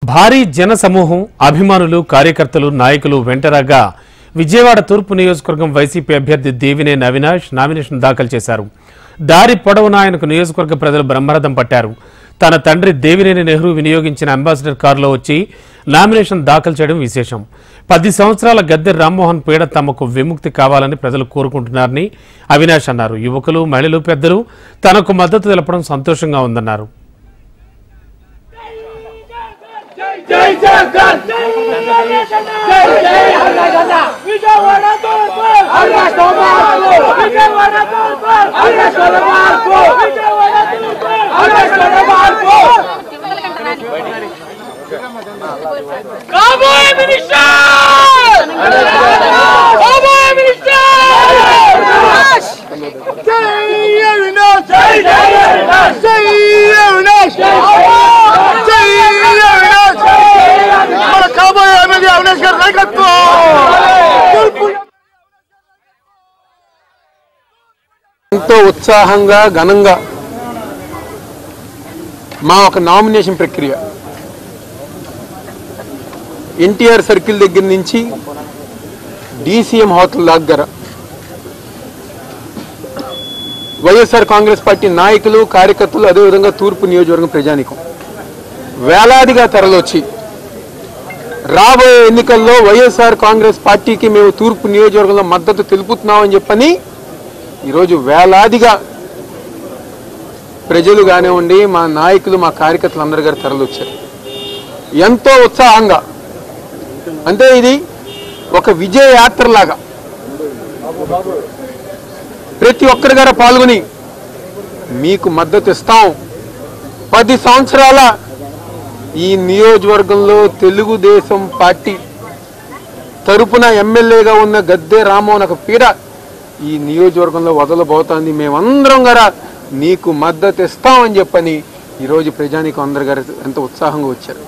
భారీ జన సమూహం అభిమానులు కార్యకర్తలు నాయకులు వెంటరాగా విజయవాడ తూర్పు నియోజకవర్గం వైసీపీ అభ్యర్థి దేవినేని అవినాష్ నామినేషన్ దాఖలు చేశారు. దారి పొడవునా ఆయనకు నియోజకవర్గ ప్రజలు బ్రహ్మరథం పట్టారు. తన తండ్రి దేవినేని నెహ్రూ వినియోగించిన అంబాసిడర్ కారులో వచ్చి నామినేషన్ దాఖలు చేయడం విశేషం. 10 సంవత్సరాల గద్దె రామ్మోహన్ పీడ తమకు విముక్తి కావాలని ప్రజలు కోరుకుంటున్నారని అవినాష్ అన్నారు. యువకులు, మహిళలు, పెద్దలు తనకు మద్దతు తెలపడం సంతోషంగా ఉందన్నారు. జై జగన్ జై జై విజయవాడ తూర్పు అవినాష్ మార్పు విజయవాడ తూర్పు అవినాష్ మార్పు విజయవాడ తూర్పు అవినాష్ మార్పు కాబోయే మినిస్టర్ కాబోయే మినిస్టర్ జై అవినాష్ జై అవినాష్ జై అవినాష్ జై అవినాష్ మన కాబోయే ఎమ్మెల్యే అవినాష్ గారి నాయకత్వం. ఎంతో ఉత్సాహంగా ఘనంగా మా ఒక నామినేషన్ ప్రక్రియ ఎన్టీఆర్ సర్కిల్ దగ్గర నుంచి డీసీఎం హోటల్ దగ్గర వైఎస్ఆర్ కాంగ్రెస్ పార్టీ నాయకులు, కార్యకర్తలు, అదేవిధంగా తూర్పు నియోజకవర్గం ప్రజానీకం వేలాదిగా తరలొచ్చి రాబోయే ఎన్నికల్లో వైఎస్ఆర్ కాంగ్రెస్ పార్టీకి మేము తూర్పు నియోజకవర్గంలో మద్దతు తెలుపుతున్నామని చెప్పని ఈరోజు వేలాదిగా ప్రజలు కానివ్వండి, మా నాయకులు, మా కార్యకర్తలు అందరి గారు తరలొచ్చారు ఎంతో ఉత్సాహంగా. అంటే ఇది ఒక విజయ యాత్రలాగా ప్రతి ఒక్కరి గారు పాల్గొని మీకు మద్దతు ఇస్తాం. 10 సంవత్సరాల ఈ నియోజకవర్గంలో తెలుగుదేశం పార్టీ తరపున ఎమ్మెల్యేగా ఉన్న గద్దె రామ్మోహన్ ఒక పీడ ఈ నియోజకవర్గంలో వదలబోతోంది. మేమందరం గారా నీకు మద్దతు ఇస్తామని చెప్పని ఈరోజు ప్రజానీకం అందరు గారు ఎంతో ఉత్సాహంగా వచ్చారు.